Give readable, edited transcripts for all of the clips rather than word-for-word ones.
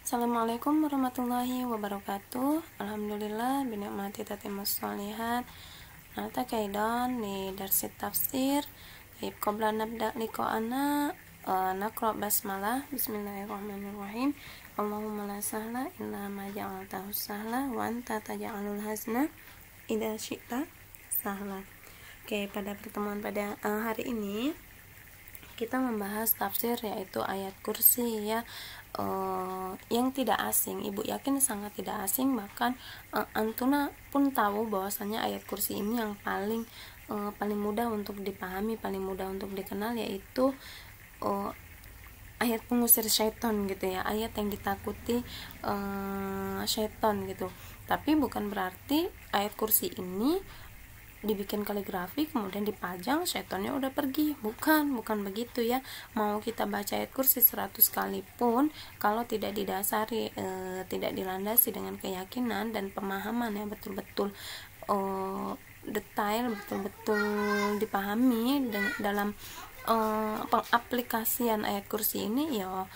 Assalamualaikum warahmatullahi wabarakatuh. Alhamdulillah binikmati tatimmus sholihat. Nata kaidan di darsi tafsir. Qabla nabda liqa'ana naqra basmalah. Bismillahirrahmanirrahim. Allahumma la sahla illa ma ja'altahu sahla wa anta taj'alul hazna idza syi'ta sahla. Oke, pada pertemuan pada hari ini kita membahas tafsir yaitu ayat kursi ya, yang tidak asing. Ibu yakin sangat tidak asing, bahkan Antuna pun tahu bahwasanya ayat kursi ini yang paling mudah untuk dipahami, paling mudah untuk dikenal, yaitu ayat pengusir syaitan gitu ya, ayat yang ditakuti syaitan gitu. Tapi bukan berarti ayat kursi ini dibikin kaligrafi kemudian dipajang syaitannya udah pergi, bukan begitu ya. Mau kita baca ayat kursi 100 kali pun kalau tidak didasari, tidak dilandasi dengan keyakinan dan pemahaman yang betul-betul detail, betul-betul dipahami dalam pengaplikasian ayat kursi ini, ya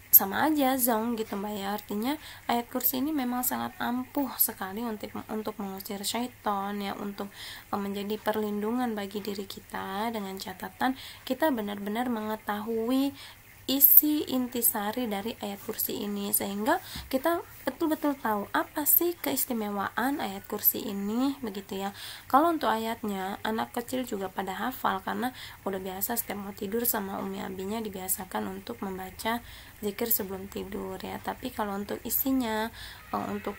sama aja zong gitu mbak ya. Artinya ayat kursi ini memang sangat ampuh sekali untuk mengusir syaitan ya, untuk menjadi perlindungan bagi diri kita, dengan catatan kita benar-benar mengetahui isi intisari dari ayat kursi ini, sehingga kita betul-betul tahu apa sih keistimewaan ayat kursi ini begitu ya. Kalau untuk ayatnya anak kecil juga pada hafal karena udah biasa setiap mau tidur sama umi abinya dibiasakan untuk membaca zikir sebelum tidur ya. Tapi kalau untuk isinya, untuk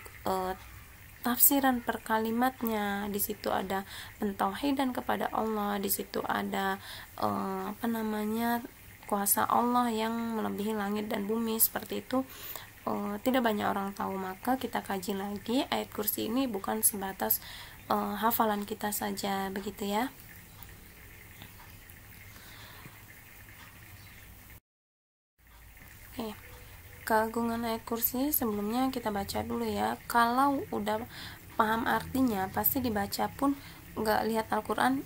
tafsiran per kalimatnya, di situ ada pentauhidan kepada Allah, di situ ada kuasa Allah yang melebihi langit dan bumi, seperti itu. Tidak banyak orang tahu, maka kita kaji lagi ayat kursi ini bukan sebatas hafalan kita saja begitu ya. Oke, keagungan ayat kursi sebelumnya kita baca dulu ya. Kalau udah paham artinya, pasti dibaca pun nggak lihat Al-Quran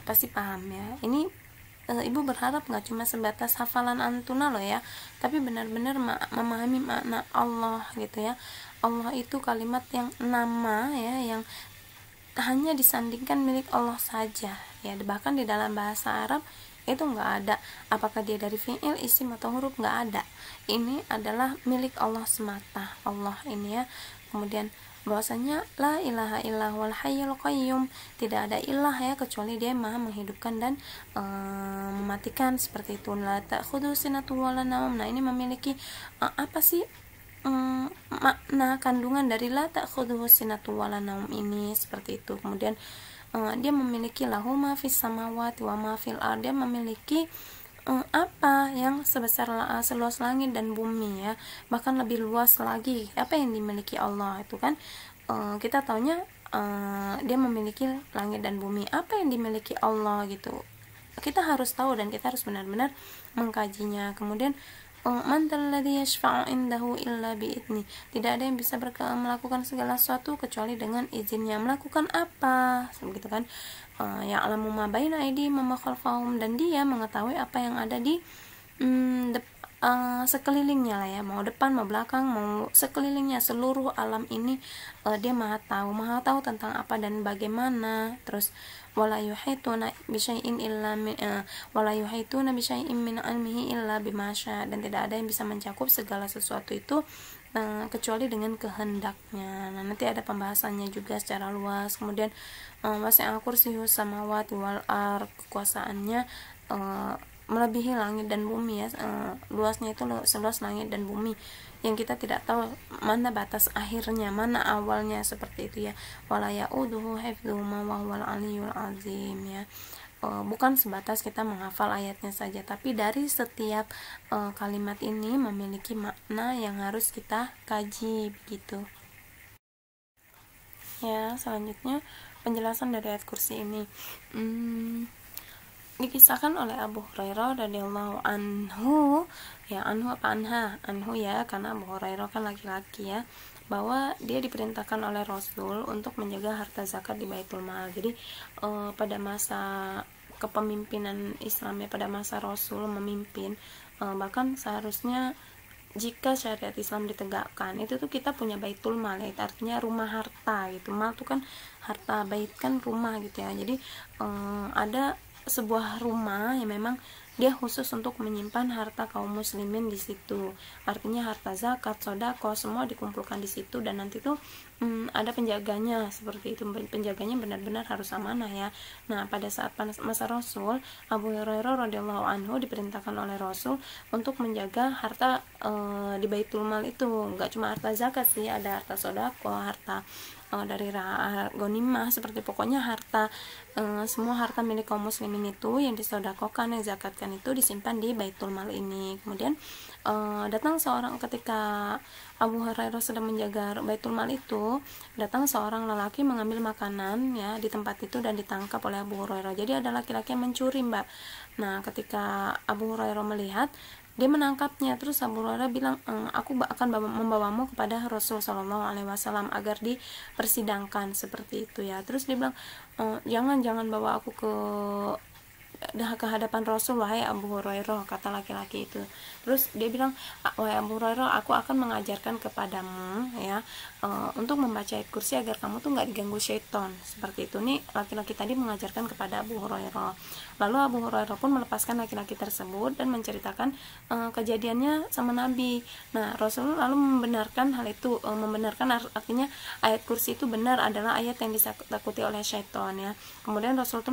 pasti paham ya. Ini ibu berharap nggak cuma sebatas hafalan Antuna loh ya, tapi benar-benar memahami makna Allah gitu ya. Allah itu kalimat yang nama ya, yang hanya disandingkan milik Allah saja ya. Bahkan di dalam bahasa Arab itu nggak ada apakah dia dari fi'il, isim atau huruf, nggak ada. Ini adalah milik Allah semata, Allah ini ya. Kemudian bahwasanya la ilaha illa wal hayyul qayyum, tidak ada ilah ya kecuali dia maha menghidupkan dan mematikan, seperti itu. La ta'khudhu sinatu wala naum. Nah, ini memiliki apa sih makna kandungan dari la ta'khudhu sinatu wala naum ini, seperti itu. Kemudian dia memiliki lahu ma fis samawati wa ma fil ard, dia memiliki apa yang sebesar seluas langit dan bumi ya, bahkan lebih luas lagi apa yang dimiliki Allah itu kan. Kita taunya dia memiliki langit dan bumi, apa yang dimiliki Allah gitu, kita harus tahu dan kita harus benar-benar mengkajinya. Kemudian man alladzi yashfa'u indahu illa bi'idni, tidak ada yang bisa melakukan segala sesuatu kecuali dengan izinnya. Melakukan apa begitu kan, ya'lamu ma baina aydihim wa ma khalfahum, dan dia mengetahui apa yang ada di sekelilingnya lah ya, mau depan mau belakang mau sekelilingnya, seluruh alam ini dia maha tahu tentang apa dan bagaimana. Terus wala yuhituna bisyai'in illa wala yuhituna bisyai'in min ilmihi illa bima syaa, dan tidak ada yang bisa mencakup segala sesuatu itu kecuali dengan kehendaknya. Nah, nanti ada pembahasannya juga secara luas. Kemudian wasi'a kursiyyus samawati wal ard, kekuasaannya melebihi langit dan bumi ya, luasnya itu seluas langit dan bumi, yang kita tidak tahu mana batas akhirnya, mana awalnya, seperti itu ya. Wala ya'uduhu hifdzuhuma wa huwal aliyyul azim ya. Bukan sebatas kita menghafal ayatnya saja, tapi dari setiap kalimat ini memiliki makna yang harus kita kaji begitu ya. Selanjutnya penjelasan dari ayat kursi ini. Dikisahkan oleh Abu Hurairah radhiyallahu anhu ya, anhu apa anhu ya, karena Abu Hurairah kan laki-laki ya, bahwa dia diperintahkan oleh Rasul untuk menjaga harta zakat di Baitul Mal. Jadi pada masa kepemimpinan Islam ya, pada masa Rasul memimpin, bahkan seharusnya jika syariat Islam ditegakkan itu tuh kita punya baitul mal, ya, artinya rumah harta gitu. Mal tuh kan harta, bait kan rumah gitu ya. Jadi ada sebuah rumah yang memang dia khusus untuk menyimpan harta kaum muslimin di situ. Artinya harta zakat, sodako semua dikumpulkan di situ, dan nanti tuh ada penjaganya seperti itu. Penjaganya benar-benar harus amanah ya. Nah, pada saat masa Rasul, Abu Hurairah radhiyallahu anhu diperintahkan oleh Rasul untuk menjaga harta di Baitul Mal itu. Enggak cuma harta zakat sih, ada harta sodako, harta dari ghanimah, seperti pokoknya harta semua harta milik kaum muslimin itu yang disodakokan, yang zakatkan itu disimpan di Baitul Mal ini. Kemudian datang seorang, ketika Abu Hurairah sedang menjaga Baitul Mal itu, datang seorang lelaki mengambil makanan ya di tempat itu dan ditangkap oleh Abu Hurairah. Jadi ada laki-laki yang mencuri, Mbak. Nah, ketika Abu Hurairah melihat, dia menangkapnya. Terus Abu Hurairah bilang, aku akan membawamu kepada Rasul Shallallahu Alaihi Wasallam agar dipersidangkan, seperti itu ya. Terus dia bilang, jangan bawa aku ke hadapan Rasul, wahai Abu Hurairah, kata laki-laki itu. Terus dia bilang, wahai Abu Hurairah, aku akan mengajarkan kepadamu ya untuk membaca ayat kursi agar kamu tuh nggak diganggu syaitan, seperti itu. Nih laki-laki tadi mengajarkan kepada Abu Hurairah. Lalu Abu Hurairah pun melepaskan laki-laki tersebut dan menceritakan kejadiannya sama Nabi. Nah, Rasul lalu membenarkan hal itu, membenarkan artinya ayat kursi itu benar adalah ayat yang ditakuti oleh syaitan ya. Kemudian Rasul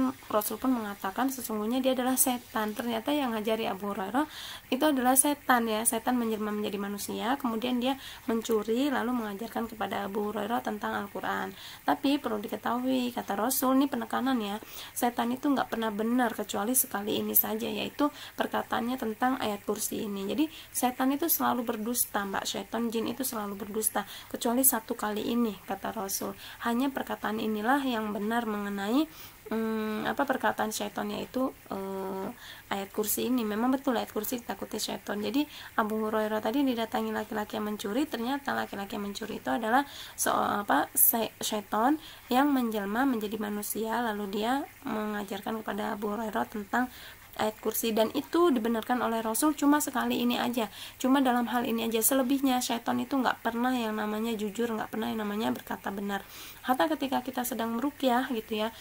pun mengatakan sesungguhnya dia adalah setan. Ternyata yang ngajari Abu Hurairah itu adalah setan ya. Setan menjelma menjadi manusia, kemudian dia mencuri lalu mengajarkan kepada Abu Hurairah tentang Al-Quran. Tapi perlu diketahui, kata Rasul, ini penekanan ya, setan itu nggak pernah benar kecuali sekali ini saja, yaitu perkataannya tentang ayat kursi ini. Jadi setan itu selalu berdusta, Mbak. Setan jin itu selalu berdusta kecuali satu kali ini, kata Rasul. Hanya perkataan inilah yang benar mengenai perkataan syaitan, yaitu ayat kursi ini. Memang betul ayat kursi ditakuti syaitan. Jadi Abu Hurairah tadi didatangi laki-laki yang mencuri, ternyata laki-laki yang mencuri itu adalah syaitan yang menjelma menjadi manusia, lalu dia mengajarkan kepada Abu Hurairah tentang ayat kursi, dan itu dibenarkan oleh Rasul cuma sekali ini aja, cuma dalam hal ini aja. Selebihnya syaitan itu nggak pernah yang namanya jujur, nggak pernah yang namanya berkata benar. Hatta ketika kita sedang meruqyah gitu ya,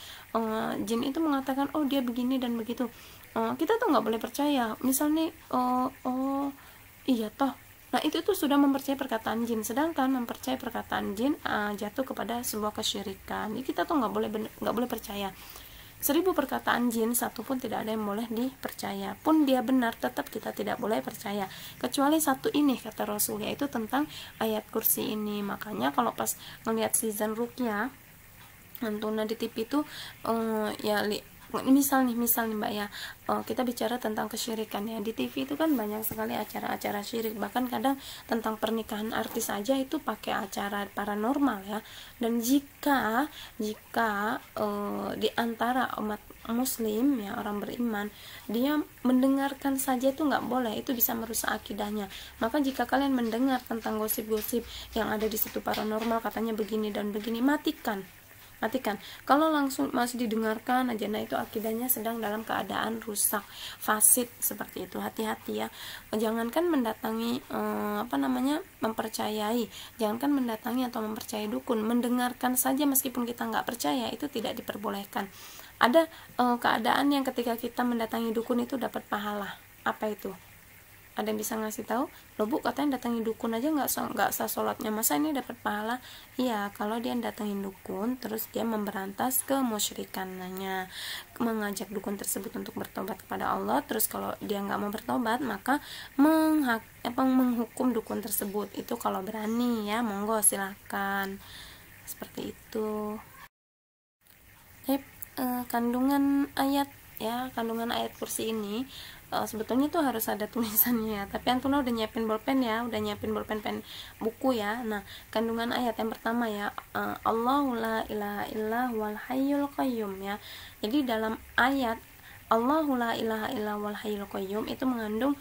jin itu mengatakan oh dia begini dan begitu, kita tuh nggak boleh percaya. Misalnya iya toh, nah itu tuh sudah mempercayai perkataan jin, sedangkan mempercayai perkataan jin jatuh kepada sebuah kesyirikan. Jadi kita tuh nggak boleh percaya. 1000 perkataan jin, satu pun tidak ada yang boleh dipercaya. Pun dia benar, tetap kita tidak boleh percaya. Kecuali satu ini, kata Rasul, yaitu tentang ayat kursi ini. Makanya kalau pas ngelihat season ruqyah Antuna di TV itu misal nih Mbak ya, kita bicara tentang kesyirikan ya. Di TV itu kan banyak sekali acara-acara syirik, bahkan kadang tentang pernikahan artis saja itu pakai acara paranormal ya. Dan jika di antara umat muslim ya, orang beriman, dia mendengarkan saja itu nggak boleh, itu bisa merusak akidahnya. Maka jika kalian mendengar tentang gosip-gosip yang ada di situ paranormal, katanya begini dan begini, matikan. Kalau langsung masih didengarkan aja, nah itu akidahnya sedang dalam keadaan rusak, fasid, seperti itu. Hati-hati ya, jangankan mendatangi mempercayai, jangankan mendatangi atau mempercayai dukun, mendengarkan saja meskipun kita nggak percaya itu tidak diperbolehkan. Ada keadaan yang ketika kita mendatangi dukun itu dapat pahala. Apa itu? Ada yang bisa ngasih tahu? Loh Bu, katanya datangin dukun aja nggak sah sholatnya, masa ini dapat pahala? Iya, kalau dia datangin dukun terus dia memberantas kemusyrikannya, mengajak dukun tersebut untuk bertobat kepada Allah, terus kalau dia nggak mau bertobat maka menghukum dukun tersebut. Itu kalau berani ya, monggo silahkan, seperti itu. Kandungan ayat kursi ini sebetulnya tuh harus ada tulisannya ya, tapi Antuna udah nyiapin bolpen pen buku ya. Nah, kandungan ayat yang pertama ya, Allahu la ilaha illa wal hayyul qayyum ya. Jadi dalam ayat Allahu la ilaha illa wal hayyul qayyum itu mengandung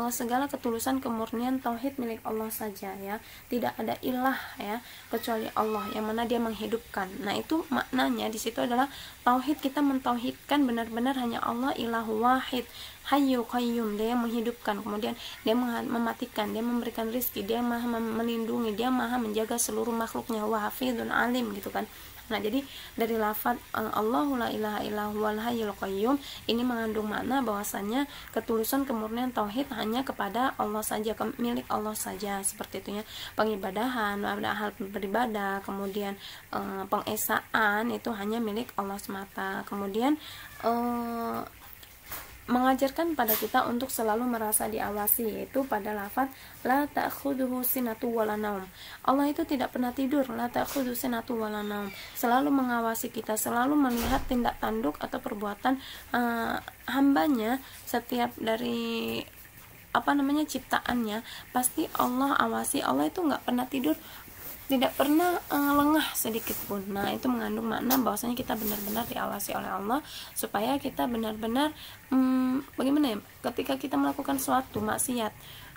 segala ketulusan kemurnian tauhid milik Allah saja ya. Tidak ada ilah ya kecuali Allah yang mana dia menghidupkan. Nah itu maknanya di situ adalah tauhid, kita mentauhidkan benar-benar hanya Allah ilahu wahid, hayyu qayyum, dia yang menghidupkan, kemudian dia mematikan, dia memberikan rizki, dia maha melindungi, dia maha menjaga seluruh makhluknya, wa hafidun alim gitu kan. Nah jadi dari lafaz Allahu la ilaha illa huwal hayyul qayyum ini mengandung makna bahwasanya ketulusan kemurnian tauhid hanya kepada Allah saja, milik Allah saja, seperti itu ya. Pengibadahan, hal beribadah, kemudian pengesaan itu hanya milik Allah semata. Kemudian mengajarkan pada kita untuk selalu merasa diawasi, yaitu pada lafaz la ta'khudhuhu sinatu wala naum. Allah itu tidak pernah tidur, la ta'khudhu sinatu wala naum, selalu mengawasi kita, selalu melihat tindak tanduk atau perbuatan hambanya, setiap dari ciptaannya pasti Allah awasi. Allah itu nggak pernah tidur, tidak pernah lengah sedikit pun. Nah itu mengandung makna bahwasanya kita benar-benar diawasi oleh Allah, supaya kita benar-benar bagaimana ya, ketika kita melakukan suatu maksiat,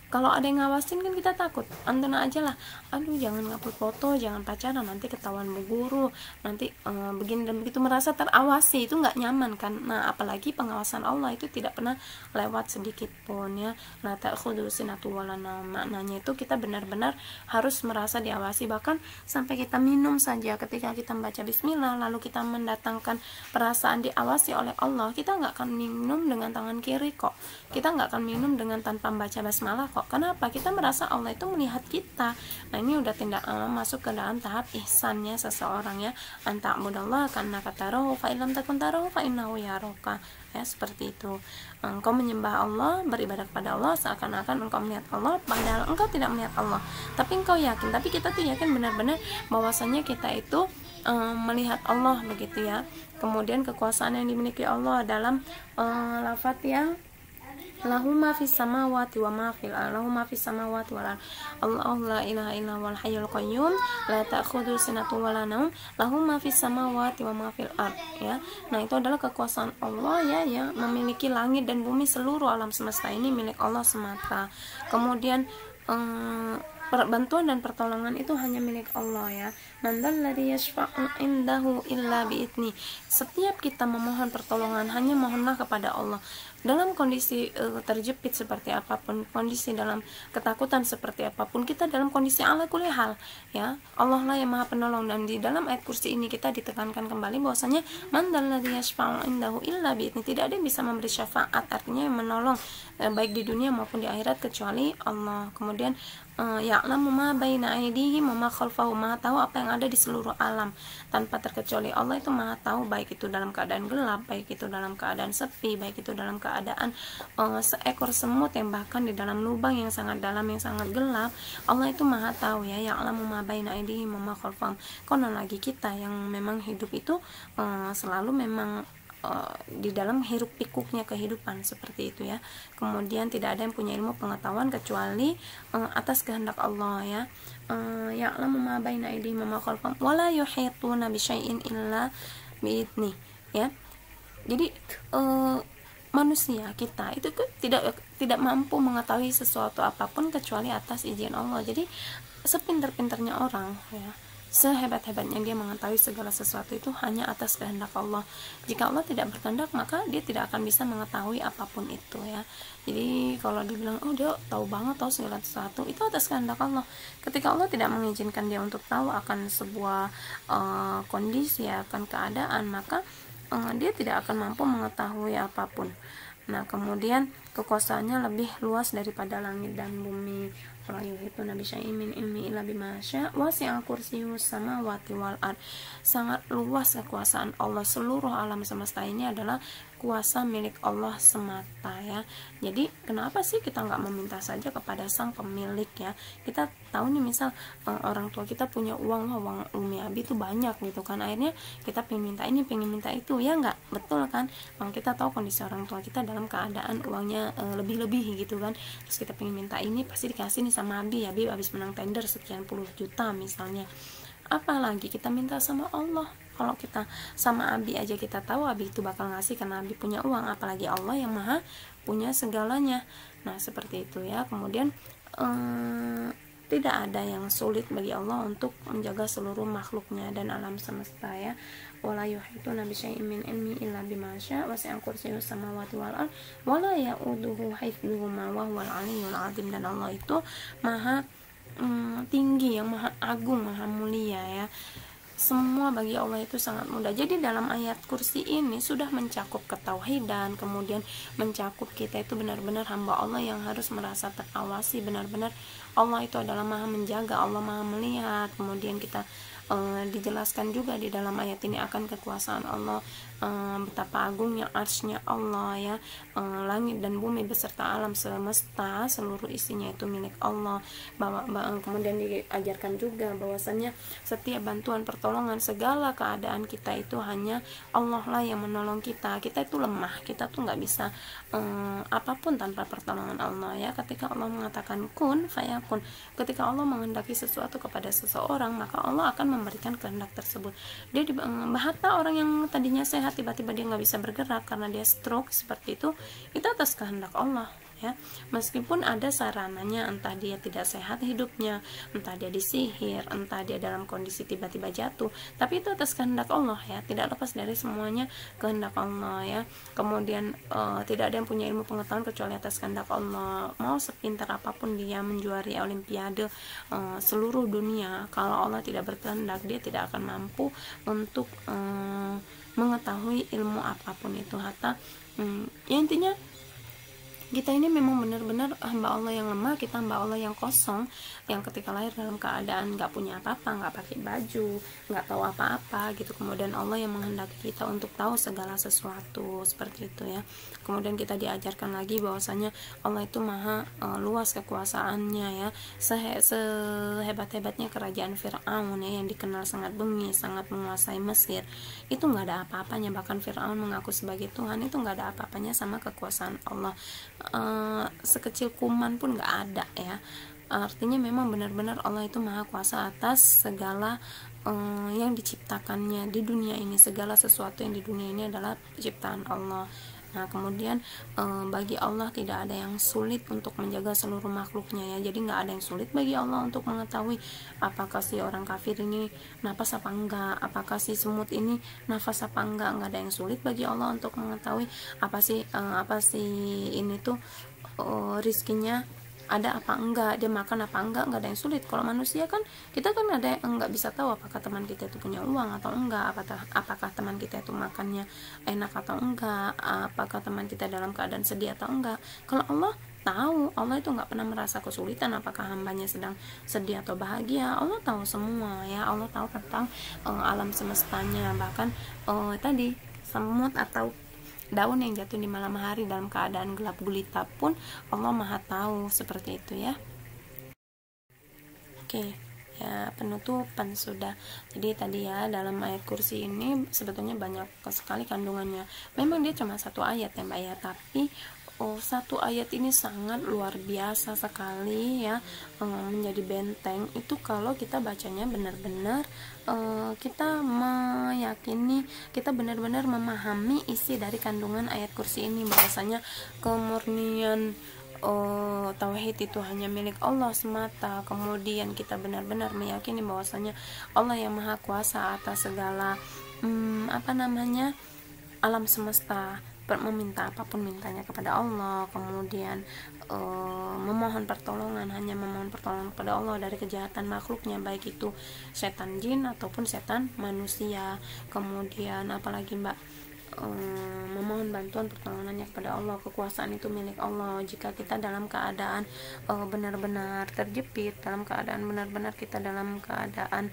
kalau ada yang ngawasin kan kita takut, antena aja lah, aduh jangan ngupload foto, jangan pacaran, nanti ketahuan bu guru, nanti begini dan begitu, merasa terawasi, itu nggak nyaman kan. Nah apalagi pengawasan Allah itu tidak pernah lewat sedikit pun ya. La ta'khudhu sinatu wala naum, maknanya itu kita benar-benar harus merasa diawasi. Bahkan sampai kita minum saja, ketika kita membaca bismillah lalu kita mendatangkan perasaan diawasi oleh Allah, kita nggak akan minum dengan tangan kiri kok, kita nggak akan minum dengan tanpa membaca basmalah kok. Kenapa? Kita merasa Allah itu melihat kita. Nah ini udah tindak masuk ke dalam tahap ihsannya seseorang ya. Anta'budallah kannaka tarahu fa illam takun tarahu fa innahu yaraka. Ya seperti itu. Engkau menyembah Allah, beribadah kepada Allah seakan-akan engkau melihat Allah, padahal engkau tidak melihat Allah. Tapi engkau yakin, tapi kita tuh yakin benar-benar bahwasanya kita itu melihat Allah begitu ya. Kemudian kekuasaan yang dimiliki Allah dalam lafaz yang lahu ma fis samawati wa ma fil ardh, lahu ma fis samawati wal ardh, Allahu la ilaha illa huwal hayyul qayyum, la ta'khudhu sinatun wa la naum, lahu ma fis samawati wa ma fil ardh ya. Nah, itu adalah kekuasaan Allah ya, yang memiliki langit dan bumi, seluruh alam semesta ini milik Allah semata. Kemudian bantuan dan pertolongan itu hanya milik Allah ya. Mandalladzi yashfa'u indahu illa bi'idni. Setiap kita memohon pertolongan hanya mohonlah kepada Allah. Dalam kondisi terjepit seperti apapun, kondisi dalam ketakutan seperti apapun, kita dalam kondisi ala kulli hal ya, Allah lah yang maha penolong. Dan di dalam ayat kursi ini kita ditekankan kembali bahwasanya mandalladzi yashfa'u indahu illa bi'idni, tidak ada yang bisa memberi syafaat, artinya yang menolong baik di dunia maupun di akhirat kecuali Allah. Kemudian ya'lamu ma baina aydihim wa ma khalfahum, maha tahu apa yang ada di seluruh alam tanpa terkecuali. Allah itu maha tahu, baik itu dalam keadaan gelap, baik itu dalam keadaan sepi, baik itu dalam keadaan seekor semut yang bahkan di dalam lubang yang sangat dalam, yang sangat gelap, Allah itu maha tahu ya. Ya'lamu ma baina aydihim wa ma khalfahum. Konon lagi kita yang memang hidup itu selalu memang di dalam hiruk pikuknya kehidupan seperti itu ya. Kemudian tidak ada yang punya ilmu pengetahuan kecuali atas kehendak Allah ya. Ya'lamu ma baina aydihim wa ma khalfahum wa la yuhituna bi syai'in illa bi'idnih ya. Jadi manusia kita itu tidak mampu mengetahui sesuatu apapun kecuali atas izin Allah. Jadi sepintar-pintarnya orang ya, sehebat-hebatnya dia mengetahui segala sesuatu itu hanya atas kehendak Allah. Jika Allah tidak berkehendak, maka dia tidak akan bisa mengetahui apapun itu ya. Jadi kalau dibilang oh dia tahu banget, tahu segala sesuatu, itu atas kehendak Allah. Ketika Allah tidak mengizinkan dia untuk tahu akan sebuah kondisi, akan keadaan, maka dia tidak akan mampu mengetahui apapun. Nah kemudian kekuasaannya lebih luas daripada langit dan bumi. Itu Nabi Syaimin ilmi illa bima syaa wasi'a kursiyyus samawati wal ard. Sangat luas kekuasaan Allah, seluruh alam semesta ini adalah kuasa milik Allah semata ya. Jadi kenapa sih kita nggak meminta saja kepada sang pemilik ya? Kita tahu nih misal orang tua kita punya uang, uang Umi Abi itu banyak gitu kan, akhirnya kita pengen minta ini, pengen minta itu ya, nggak betul kan? Kita tahu kondisi orang tua kita dalam keadaan uangnya lebih-lebih gitu kan, terus kita pengen minta ini, pasti dikasih nih sama Abi, Abi habis menang tender sekian puluh juta misalnya. Apalagi kita minta sama Allah Kalau kita sama Abi aja kita tahu Abi itu bakal ngasih karena Abi punya uang, apalagi Allah yang maha punya segalanya. Nah seperti itu ya. Kemudian tidak ada yang sulit bagi Allah untuk menjaga seluruh makhluknya dan alam semesta ya. Wala yuhituna bi syai'in min ilmi illa bima syaa, wasi'a kursiyyus samawati wal ardh wala ya'uduhu hifdzuhuma wa huwal aliyyul azim. Dan Allah itu maha tinggi, yang maha agung, maha mulia ya. Semua bagi Allah itu sangat mudah. Jadi dalam ayat kursi ini sudah mencakup ketauhidan, kemudian mencakup kita itu benar-benar hamba Allah yang harus merasa terawasi, benar-benar Allah itu adalah maha menjaga, Allah maha melihat. Kemudian kita dijelaskan juga di dalam ayat ini akan kekuasaan Allah, betapa agungnya arsy-Nya Allah ya, langit dan bumi beserta alam semesta seluruh isinya itu milik Allah. Kemudian diajarkan juga bahwasannya setiap bantuan pertolongan segala keadaan kita itu hanya Allah lah yang menolong kita. Kita itu lemah, kita tuh nggak bisa apapun tanpa pertolongan Allah ya. Ketika Allah mengatakan kun fayakun, ketika Allah menghendaki sesuatu kepada seseorang, maka Allah akan memberikan kehendak tersebut. Dia bahata orang yang tadinya sehat tiba-tiba dia nggak bisa bergerak karena dia stroke seperti itu atas kehendak Allah ya. Meskipun ada sarananya, entah dia tidak sehat hidupnya, entah dia disihir, entah dia dalam kondisi tiba-tiba jatuh, tapi itu atas kehendak Allah ya, tidak lepas dari semuanya kehendak Allah ya. Kemudian tidak ada yang punya ilmu pengetahuan kecuali atas kehendak Allah. Mau sepintar apapun dia menjuari olimpiade seluruh dunia, kalau Allah tidak berkehendak dia tidak akan mampu untuk mengetahui ilmu apapun itu. Hatta ya intinya kita ini memang benar-benar hamba Allah yang lemah, kita hamba Allah yang kosong, yang ketika lahir dalam keadaan nggak punya apa-apa, nggak pakai baju, nggak tahu apa-apa gitu. Kemudian Allah yang menghendaki kita untuk tahu segala sesuatu seperti itu ya. Kemudian kita diajarkan lagi bahwasanya Allah itu maha luas kekuasaannya ya. Sehebat-hebatnya kerajaan Fir'aun ya, yang dikenal sangat bengis, sangat menguasai Mesir, itu nggak ada apa-apanya. Bahkan Fir'aun mengaku sebagai Tuhan, itu nggak ada apa-apanya sama kekuasaan Allah. Sekecil kuman pun nggak ada ya. Artinya memang benar-benar Allah itu maha kuasa atas segala yang diciptakannya di dunia ini. Segala sesuatu yang di dunia ini adalah ciptaan Allah. Nah kemudian bagi Allah tidak ada yang sulit untuk menjaga seluruh makhluknya ya. Jadi nggak ada yang sulit bagi Allah untuk mengetahui apakah si orang kafir ini nafas apa enggak, apakah si semut ini nafas apa enggak. Nggak ada yang sulit bagi Allah untuk mengetahui apa sih ini tuh rizkinya ada apa enggak, dia makan apa enggak. Nggak ada yang sulit. Kalau manusia kan kita kan ada yang nggak bisa tahu apakah teman kita itu punya uang atau enggak, apakah teman kita itu makannya enak atau enggak, apakah teman kita dalam keadaan sedih atau enggak. Kalau Allah tahu, Allah itu nggak pernah merasa kesulitan apakah hambanya sedang sedih atau bahagia. Allah tahu semua ya. Allah tahu tentang alam semestanya. Bahkan tadi semut atau daun yang jatuh di malam hari dalam keadaan gelap gulita pun Allah maha tahu, seperti itu ya. Oke ya, penutupan sudah. Jadi tadi ya, dalam ayat kursi ini sebetulnya banyak sekali kandungannya. Memang dia cuma satu ayat ya Mbak ya, tapi satu ayat ini sangat luar biasa sekali ya, menjadi benteng itu kalau kita bacanya benar-benar kita meyakini, kita benar-benar memahami isi dari kandungan ayat kursi ini, bahwasanya kemurnian tauhid itu hanya milik Allah semata. Kemudian kita benar-benar meyakini bahwasanya Allah yang maha kuasa atas segala alam semesta. Meminta apapun mintanya kepada Allah, kemudian memohon pertolongan, hanya memohon pertolongan kepada Allah dari kejahatan makhluknya, baik itu setan jin ataupun setan manusia. Kemudian apalagi Mbak, memohon bantuan pertolongannya kepada Allah. Kekuasaan itu milik Allah. Jika kita dalam keadaan benar-benar terjepit, dalam keadaan benar-benar kita dalam keadaan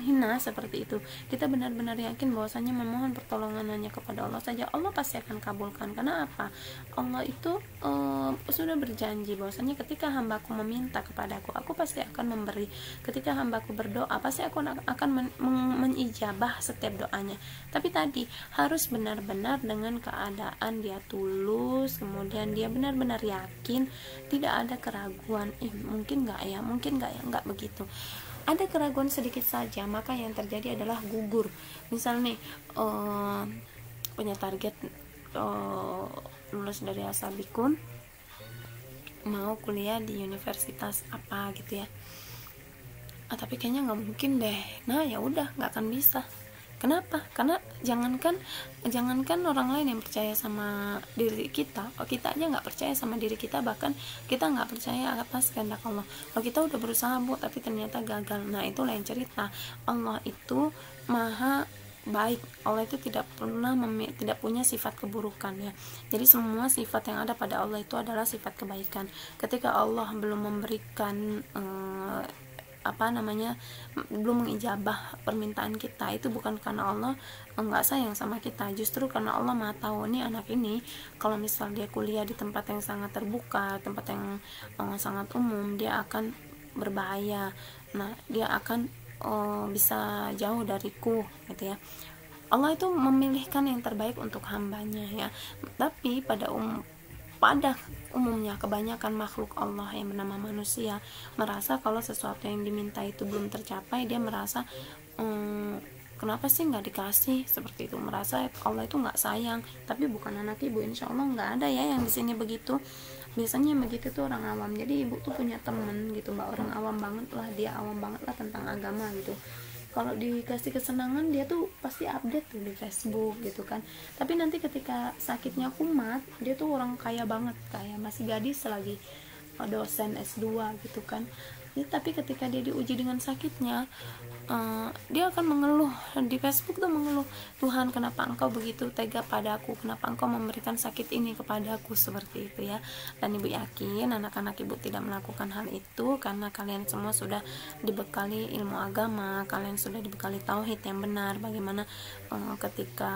hina seperti itu, kita benar-benar yakin bahwasanya memohon pertolongan hanya kepada Allah saja, Allah pasti akan kabulkan. Karena apa? Allah itu sudah berjanji bahwasanya ketika hambaku meminta kepadaku, aku pasti akan memberi. Ketika hambaku berdoa, pasti aku akan menijabah setiap doanya. Tapi tadi harus benar-benar dengan keadaan dia tulus, kemudian dia benar-benar yakin, tidak ada keraguan, mungkin nggak ya, nggak begitu. ada keraguan sedikit saja, maka yang terjadi adalah gugur. Misal nih punya target lulus dari Asabikun, mau kuliah di universitas apa gitu ya, tapi kayaknya nggak mungkin deh. Nah ya udah, nggak akan bisa. Kenapa? Karena jangankan orang lain yang percaya sama diri kita, kita aja nggak percaya sama diri kita, bahkan kita nggak percaya atas kehendak Allah. Kalau kita udah berusaha Bu, tapi ternyata gagal, nah itu lain cerita. Allah itu maha baik, Allah itu tidak pernah tidak punya sifat keburukan ya. Jadi semua sifat yang ada pada Allah itu adalah sifat kebaikan. Ketika Allah belum memberikan belum mengijabah permintaan kita, itu bukan karena Allah nggak sayang sama kita, justru karena Allah maha tahu nih anak ini kalau misal dia kuliah di tempat yang sangat terbuka, tempat yang sangat umum, dia akan berbahaya. Nah dia akan bisa jauh dariku gitu ya. Allah itu memilihkan yang terbaik untuk hambanya ya. Tapi pada umumnya kebanyakan makhluk Allah yang bernama manusia merasa kalau sesuatu yang diminta itu belum tercapai, dia merasa kenapa sih nggak dikasih, seperti itu, merasa Allah itu nggak sayang. Tapi bukan anak ibu, insya Allah nggak ada ya yang di sini begitu. Biasanya yang begitu tuh orang awam. Jadi ibu tuh punya temen gitu, nggak orang awam banget lah, dia awam banget lah tentang agama gitu. Kalau dikasih kesenangan dia tuh pasti update tuh di Facebook gitu kan. Tapi nanti ketika sakitnya kumat, dia tuh orang kaya banget, kayak masih gadis lagi, dosen S2 gitu kan. Jadi, tapi ketika dia diuji dengan sakitnya, dia akan mengeluh di Facebook tuh, mengeluh, Tuhan kenapa engkau begitu tega padaku, kenapa engkau memberikan sakit ini kepadaku, seperti itu ya. Dan ibu yakin anak-anak ibu tidak melakukan hal itu karena kalian semua sudah dibekali ilmu agama, kalian sudah dibekali tauhid yang benar, bagaimana ketika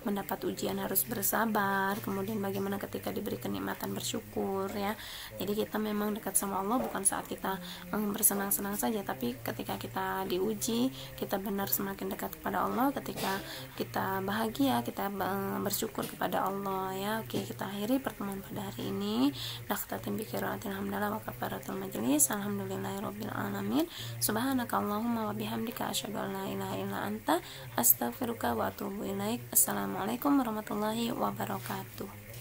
mendapat ujian harus bersabar, kemudian bagaimana ketika diberi kenikmatan bersyukur ya. Jadi kita memang dekat sama Allah bukan saat kita bersenang-senang saja, tapi ketika kita diuji, kita benar semakin dekat kepada Allah. Ketika kita bahagia, kita bersyukur kepada Allah ya. Oke, kita akhiri pertemuan pada hari ini. Naktatim bi qiraatil hamdalah wa kafaratul majlis. Alhamdulillahirabbil alamin. Subhanakallahumma wa bihamdika asyhadu an la ilaha illa anta astaghfiruka wa atubu ilaik. Assalamualaikum warahmatullahi wabarakatuh.